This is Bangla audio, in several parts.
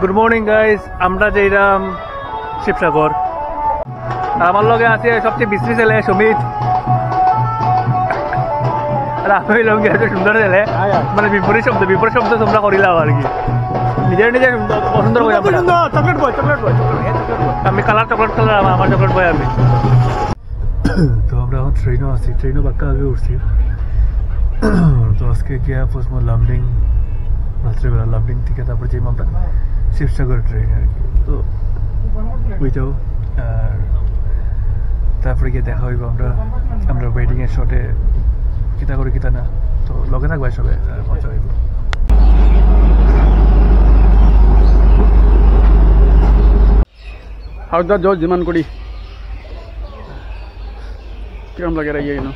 গুড মর্নিং গাইস, আমরা যাইলাম শিবসাগর। আমার লগে আছে সবচেয়ে বিশ্রী ছেলে সুমিত, আর আমি হইলাম সুন্দর ছেলে, মানে বিপরীত শব্দ তোমরা করিলাম আর কি। নিজের নিজের পছন্দ করি। আমি কালার চকলেট কালার, আমার চকলেট বয় আমি। তো আমরা এখন ট্রেনও আছি, ট্রেনও বাক্কা আগে উঠছি। তো আজকে গিয়া পৌঁছবো লামডিং, রাত্রেবেলা লামডিং থেকে তারপর যাই আমরা শিবসাগর ট্রেন আর কি। তো ওইটাও আর তারপরে গিয়ে দেখা হইব আমরা ওয়েডিংয়ের শটে কিতা করি কিতা না। তো লগে থাকবে সবে, আর মজা হইব। হাউদা যাও যিমান করি কিরম লাগে রে ইয়ে না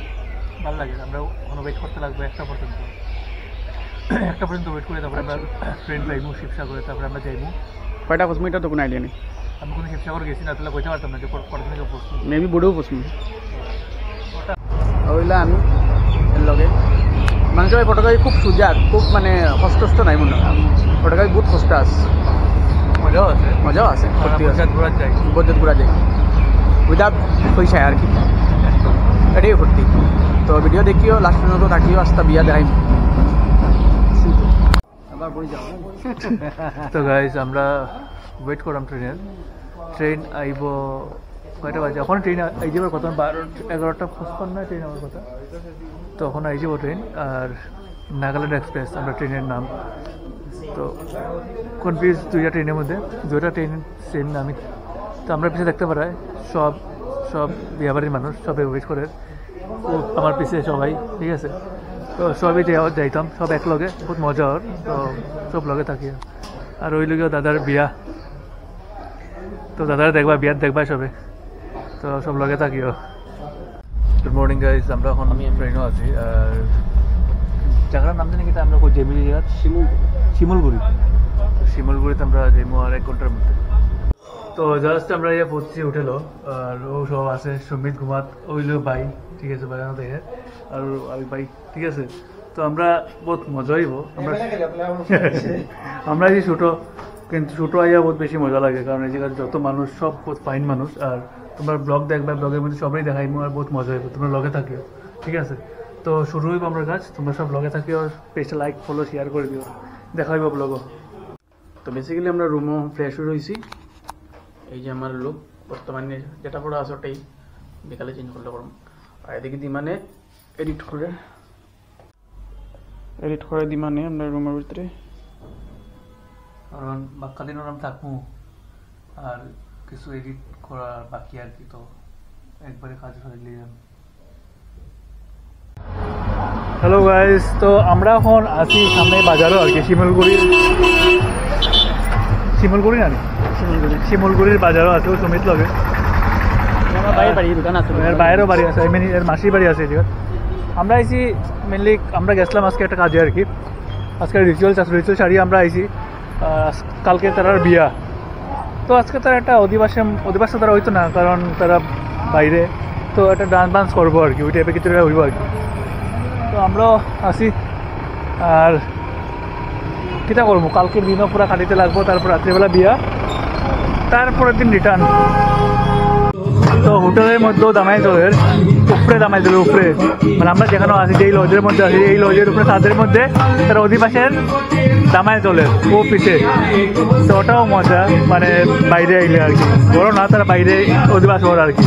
ভালো লাগে। আমরা ওখানে ওয়েট করতে লাগবে একটা পর্যন্ত ওয়েট করে তারপরে আমরা ট্রেন পাইবো শিবসাগরে, তারপরে আমরা যাইবো। কয়টা পশ্চিম এটা তো কোনো আইডিয়া নেই। আমি কোনো শিবসাগর গেছি না, তাহলে কইতে পারতাম না যে কতদিন পড়ছি। মেবি বড়ও পশ্চিম ওইলা আমি এর লগে মানুষের ফটোগ্রাফি খুব সুজাক, খুব মানে কষ্ট নাই মনে হয়। ফটোগ্রাফি বহুত কষ্ট আছে, মজাও আছে বজ্জাত ঘোরা যায় উইদাউট পয়সা আর কি, এটাই ভর্তি। তো ভিডিও দেখিও, লাস্ট পর্যন্ত থাকিও, আস্তা বিয়া দেখাইম। তো গাইজ আমরা ওয়েট করলাম ট্রেন আইব কয়টা বাজে। এখন ট্রেন আই যাবার কথা 11:55 ট্রেন আমার কথা। তখন আই যাব ট্রেন, আর নাগাল্যান্ড এক্সপ্রেস আমরা ট্রেনের নাম। তো কনফিউজ দুইটা ট্রেনের মধ্যে, দুইটা ট্রেন সেম নামই। তো আমরা পিছিয়ে দেখতে পারাই সব বিয়াবাড়ির মানুষ সবাই ওয়েট করে আমার পিছিয়ে সবাই, ঠিক আছে। তো সবই যাইতাম সব এক লগে, বহুত মজা হর। তো সব লগে থাকি। আর ওই লগেও দাদার বিয়া, তো দাদার বিয়ার দেখবা সবে, তো সব লগে থাকিও। গুড মর্নিং গাইজ, আমরা এখন ট্রেনও আছি। আর জায়গাটার নাম জানি কিটা, আমরা জেমি জায়গা শিমুলগুড়িতে আমরা যাইমু আর 1 ঘন্টার মধ্যে। তো জাস্ট আমরা ইয়ে পড়ছি উঠেলো, আর ও সব আছে। সুমিত ঘুমাত ওইলো ভাই, ঠিক আছে, ভাই দেখে, আর আমি ভাই, ঠিক আছে। তো আমরা বহুত মজা হইব। আমরা এই ছোটো আইয়া বহুত বেশি মজা লাগে, কারণ এই জায়গায় যত মানুষ সব বহুত ফাইন মানুষ। আর তোমরা ব্লগ দেখবা, ব্লগের মধ্যে সবাই দেখাইমো, আর বহুত মজা হইব। তোমরা লগে থাকিও, ঠিক আছে। তো শুরু হইব আমরা কাজ, তোমরা সব লগে থাকিও, পেজটা লাইক ফলো শেয়ার করে দিও। দেখা হইব ব্লগও। তো বেসিক্যালি আমরা রুমও ফ্রেশ রয়েছি। এই যে আমার লুক বর্তমানে যেটা পড়া আছে ওটাই, বিকালে চেঞ্জ করলে করুন। আর এদিকে দি মানে এডিট করে দি মানে আমরা রুমের ভিতরে, কারণ বাক্কা দিন আমি থাকবো আর কিছু এডিট করা বাকি আর কি। তো একবারে কাজ হইলে। হ্যালো গাইস, তো আমরা এখন আছি সামনে বাজারও আর কি, শিমুলগুড়ির বাজারও আছে। ও সুমিত লগে এর বাইরেও বাড়ি আছে, এর মাসির বাড়ি আছে। ঠিক আছে, আমরা আইছি মেনলি, আমরা গেছিলাম আজকে একটা কাজে আর কি। আজকে রিচুয়াল সারিয়ে আমরা আইছি। কালকে তার বিয়া, তো আজকে তার একটা অধিবাস তারা হইতো না, কারণ তারা বাইরে। তো একটা ডান্স করবো আর কি, ওই টাইপের কিছু হইব আর কি। তো আমরাও আসি, আর কিতা করবো, কালকের দিনও পুরা কাটিতে লাগবো। তারপর রাত্রিবেলা বিয়া, তারপরের দিন রিটার্ন। তো হোটেলের মধ্যেও দামাই জলের উপরে, মানে আমরা যেখানে আছি, যেই লজের মধ্যে আছি, এই লজের উপরে ছাদের মধ্যে তারা অধিবাসের দামাই জলের ও পিছে। তো ওটাও মজা, মানে বাইরে আইলে আর কি, বড় না, তারা বাইরে অধিবাস হওয়ার আর কি।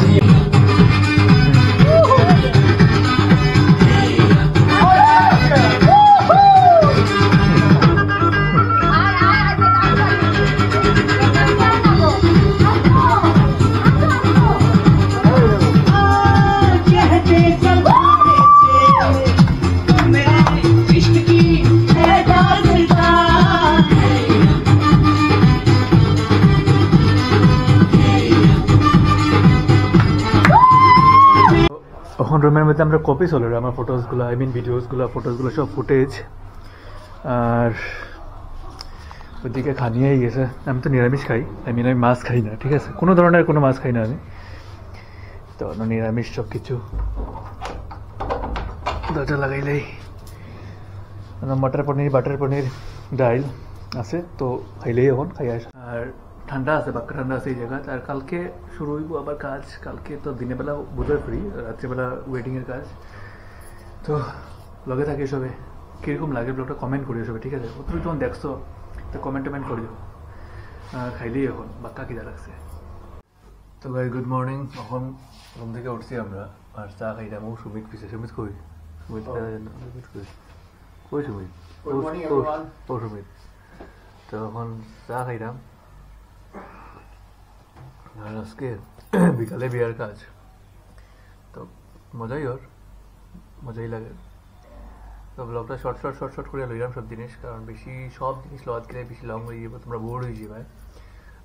এখন রুমের মধ্যে আমরা কপি চলে আমার ফটোসগুলো, ভিডিওসগুলো সব ফুটেজ। আর ওদিকে খানিয়েই গেছে। আমি তো নিরামিষ খাই, আমি মাছ খাই না, ঠিক আছে, কোনো ধরনের কোনো মাছ খাই না আমি। তো নিরামিষ সব কিছু। দরজা লাগাইলেই মটর পনির, বাটার পনির, ডাইল, আছে, তো খাইলেই এখন খাই আস। আর ঠান্ডা আছে, বাক্কা ঠান্ডা আছে এই জায়গা। আর কালকে শুরু হইব আবার কাজ। কালকে তো দিনের বেলা বোধহয় ফ্রি, রাত্রিবেলা ওয়েডিংয়ের কাজ। তো লগে থাকে সবে কীরকম লাগে ব্লগটা কমেন্ট করিও সবে, ঠিক আছে? তুমি যখন দেখছো তো কমেন্ট করিও। খাইলেই এখন বাক্কা কিনা লাগছে। তো ভাই গুড মর্নিং। এখন রুম থেকে উঠছি আমরা, আর চা খাইলাম। ও সুমিত পিছে, সুমিত কই? সুমিত কই? সুমিত ও সুমিত। তো এখন চা খাইলাম। আর আজকে বিকালে বিয়ার কাজ, তো মজাই মজাই লাগে। তো ব্লগটা শর্ট করে লইলাম সব জিনিস, কারণ সব জিনিস লওয়াত গেলে বেশি লং হয়ে যাবে, তোমরা বোর হয়ে যাবে।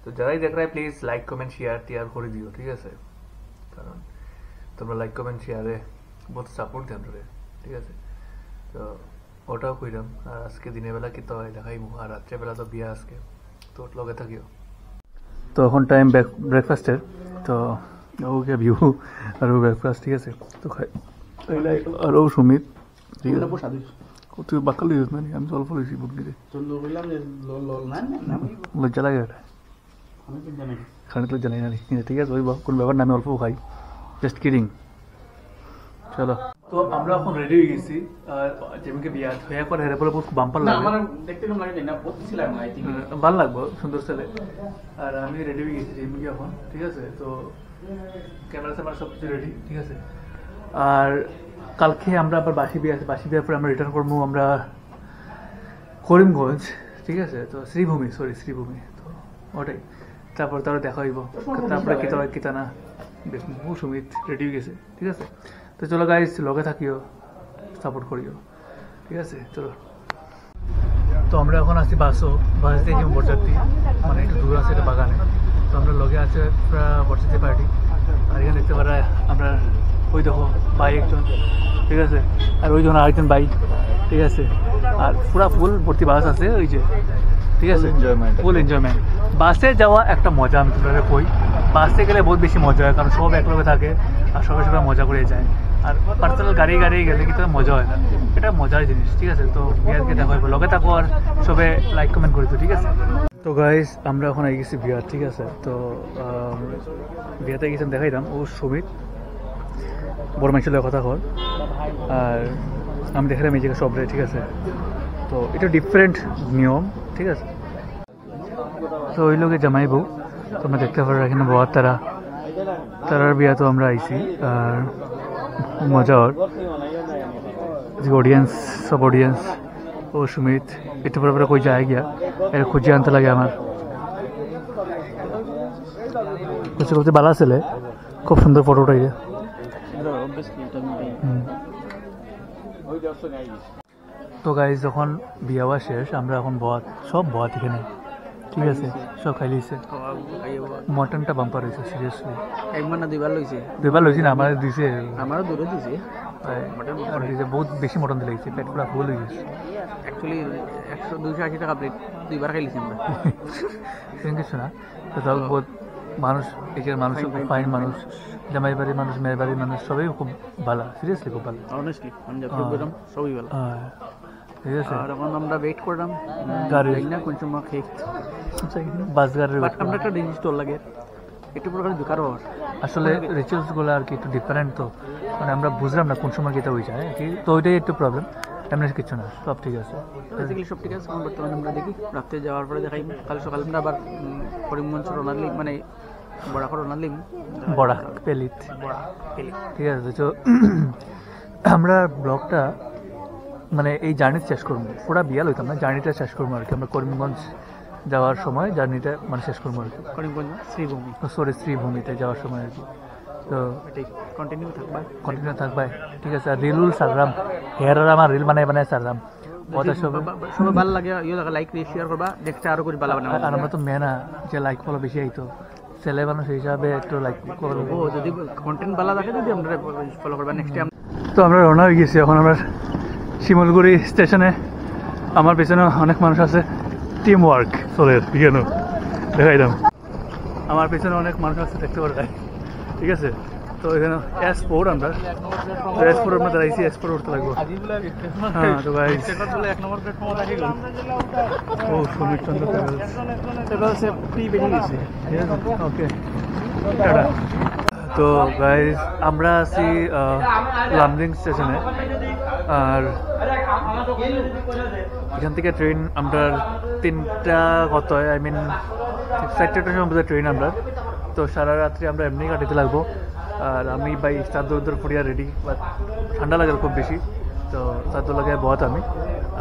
তো যারাই দেখ রায় প্লিজ লাইক কমেন্ট শেয়ার করে দিও, ঠিক আছে? কারণ তোমরা লাইক কমেন্ট শেয়ারে বহুত সাপোর্ট দেন তোরে, ঠিক আছে? তো ওটাও কইলাম। আর আজকে দিনের বেলা কি তো হয় দেখাইমু, আর রাত্রেবেলা তো বিয়া আজকে, তো লগে থাকিও। তো এখন টাইম ব্রেকফাস্টের, তো ওকে ভিউ আর ব্রেকফাস্ট, ঠিক আছে? তো খাই আর ও সুমিত, ঠিক আছে? তুই বাক্কা লইস মানে আমি অল্প লইছি বুটগিরে, লজ্জা লাগে খানে তো জানাই না, ঠিক আছে? ওই কোন ব্যাপার না, আমি অল্প খাই, জাস্ট কিডিং। চলো, তো আমরা এখন রেডি হয়ে গেছি। আর যেমনকে বিয়া হয়ে পরে হেরে পরে বাম্পার লাগবে, ভালো লাগবো, সুন্দর ছেলে। আর আমি রেডি হয়ে গেছি যেমনকি এখন, ঠিক আছে? তো ক্যামেরা স্যামেরা সব কিছু রেডি, ঠিক আছে? আর কালকে আমরা আবার বাসি বিয়ে আছে, বাসি বিয়ার পরে আমরা রিটার্ন করবো আমরা করিমগঞ্জ, ঠিক আছে? তো শ্রীভূমি, তো ওটাই। তারপর দেখা হইব, তারপরে কিতা হয় কিতা না দেখুন। সুমিত রেডি হয়ে গেছে, ঠিক আছে? তো চলো গাইস, লগে থাকিও, সাপোর্ট করিও, ঠিক আছে? চলো। তো আমরা এখন আছি বাস থেকে বরযাত্রী, মানে একটু দূর আছে, এটা বাগানে। তো আমরা লগে আছে পুরা বরযাত্রী পার্টি। আর এখানে দেখতে পারা আমরা ওই দেখো ভাই একজন, ঠিক আছে? আর ওই জন আরেকজন ভাই, ঠিক আছে? আর পুরা ফুল ভর্তি বাস আছে ওই যে, ঠিক আছে? ফুল এনজয়মেন্ট। বাসে যাওয়া একটা মজা, আমি তোমাদের কই, বাসে গেলে বহুত বেশি মজা হয়, কারণ সব একলগে থাকে আর সবাই মজা করে যায়। আর পার্সোনাল গাড়ি গেলে কিন্তু মজা হয় না, এটা মজার জিনিস, ঠিক আছে? তো বিয়ারকে দেখা হইব, লগে থাকো আর সবে লাইক কমেন্ট করে দিও, ঠিক আছে? তো গাইস, আমরা এখন আই গেছি বিয়ার, ঠিক আছে? তো বিয়াতে গেছিলাম, দেখাইলাম ও সুমিত বড় মানুষের কথা কর। আর আমি দেখালাম এই জায়গায় সবরে, ঠিক আছে? তো এটা ডিফারেন্ট নিয়ম, ঠিক আছে? তো ওই লোকে জামাই বউ, তোমরা দেখতে পারো এখানে বহুত তারার বিয়া। তো আমরা আইছি আর মজা ওর যে সব অডিয়েন্স ও সুমিত একটু পরে কই যায় গিয়া, এর খুঁজে আনতে লাগে আমার। করতে ভালো ছেলে, খুব সুন্দর ফটো উঠাই। তো গাইজ, যখন বিয়া হওয়া শেষ, আমরা এখন সব এখানে, ঠিক আছে? সব খাই লিছে। মটনটা বাম্পার হয়েছে, সিরিয়াসলি। একবার না দুইবার লইছি না, আমার দিছে, আমারও দূরে দিছে। বহুত বেশি মটন দিয়ে লাগছে, পেট পুরা ফুল হয়ে গেছে। অ্যাকচুয়ালি 280 টাকা প্লেট, দুইবার খাইছি আমরা। কিছু না, তো বহুত মানুষ, এখানে মানুষ খুব ফাইন মানুষ, জামাই বাড়ির মানুষ, মেয়ের বাড়ির মানুষ, সবাই খুব ভালো, সিরিয়াসলি খুব ভালো, অনেস্টলি সবই ভালো, ঠিক আছে? আর এখন আমরা ওয়েট করলাম গাড়ি না কোন সময় খেয়ে বাস গাড়ির। আমরা একটা ডিজিটাল লাগে একটু প্রকার দোকান আসলে রিচুয়ালসগুলো আর কি একটু ডিফারেন্ট, তো মানে আমরা বুঝলাম না কোন সময় কেটা হয়ে যায় কি, তো ওইটাই একটু প্রবলেম, এমনি কিছু না, সব ঠিক আছে। বেসিক্যালি সব ঠিক আছে। বর্তমানে আমরা দেখি রাত্রে যাওয়ার পরে দেখাই, কাল সকালে আমরা আবার করিমগঞ্জ রোনালি মানে বড়া পেলিত, ঠিক আছে? তো আমরা ব্লগটা মানে এই জার্নি শেষ করবো, পুরা বিয়া লইতাম না, জার্নিটা শেষ করবো আর কি। আমরা করিমগঞ্জ যাওয়ার সময় জার্নিটা মানে শেষ করবো আর কি, করিমগঞ্জ শ্রীভূমিতে যাওয়ার সময় আর কি। তো কন্টিনিউ থাকবাই, ঠিক আছে? আর রিল সারলাম, হেয়ার আমার রিল বানাই সারলাম, সবাই ভালো লাগে, লাইক শেয়ার করবা, দেখতে আরো করে ভালো বানাবো। আর আমরা তো মেনা যে লাইক ফলো বেশি আইতো, ছেলে মানুষ হিসাবে একটু লাইক করবো, যদি কন্টেন্ট ভালো থাকে যদি আমরা ফলো করবা নেক্সট টাইম। তো আমরা রওনা হয়ে গেছি, এখন আমরা শিমলগুড়ি স্টেশনে। আমার পেছনে অনেক মানুষ আছে, টিম ওয়ার্ক চলে, দেখাইলাম। আমার পেছনে অনেক মানুষ আছে, দেখতে পারে, ঠিক আছে? তো এখানে S4 আমরা S4 আমরা দাঁড়াইছি, S4 উঠতে লাগবো। হ্যাঁ তো গাইস ও সুমিত চন্দ্র ওকে টাটা। তো গাইস আমরা আছি লামডিং স্টেশনে, আর এখান থেকে ট্রেন আমরা 3টা কত হয়, আই মিন 4টার সময় ট্রেন আমরা। তো সারা রাত্রি আমরা এমনি কাটাতে লাগবো। আর আমি ভাই চাদর ফুরিয়া রেডি, বাট ঠান্ডা লাগে খুব বেশি, তো চাদর লাগে বহুত আমি।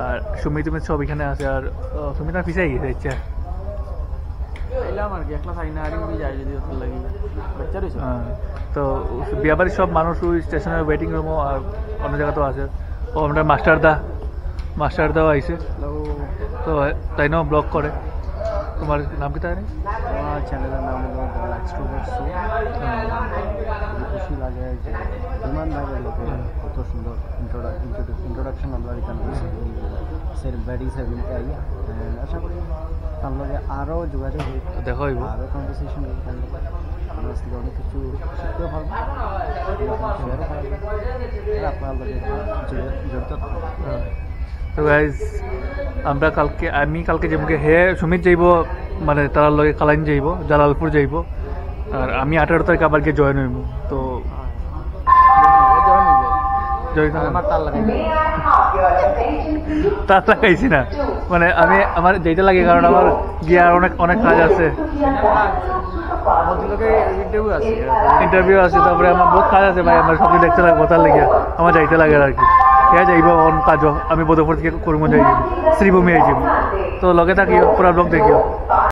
আর সুমিত সব এখানে আছে, আর সুমিত না পিছিয়ে গিয়েছে ইচ্ছা। তো বিয়াবাড়ির সব মানুষ ওই স্টেশনের ওয়েটিং রুমও আর অন্য জায়গাতেও আছে। ও আমরা মাস্টারদাও আইছে, তো তাই না ব্লগ করে। তোমার নাম কি তাই? আমার চ্যানেলের নাম হলো দ্য এক্সট্রোভার্ট শো। খুশি লাগে যে বিমান ভাইয়ের লোকে কত সুন্দর ইন্ট্রোডাকশন আমরা এখানে ভেরি সেভিংতে আই। আশা করি তার লগে আরও যোগাযোগ হই, দেখা হইব, আরও কনভারসেশন হই, আমার থেকে অনেক কিছু শিখতেও পারবো, শেয়ারও পারবো, আর আপনার লগে জড়িত থাকবো। তো গাইজ আমি কালকে যেমন হে সুমিত যাইব, মানে তার লগে কালাইন যাইব, জালালপুর যাইব, আর আমি 18 তারিখ আবার গিয়ে জয়েন হইব। তো তার লাগাইছি না, মানে আমার যেতে লাগে, কারণ আমার গিয়ে আর অনেক কাজ আছে, ইন্টারভিউ আছে, তারপরে আমার বহুত কাজ আছে ভাই, আমার সবই দেখতে লাগে, তার লেগে আমার যাইতে লাগে আর কি। হ্যাঁ যাইব অন কাজও, আমি বোধপুর থেকে করবো যাই, শ্রীভূমি আই যাব। তো লগে থাকিও, পুরা ব্লগ দেখিও।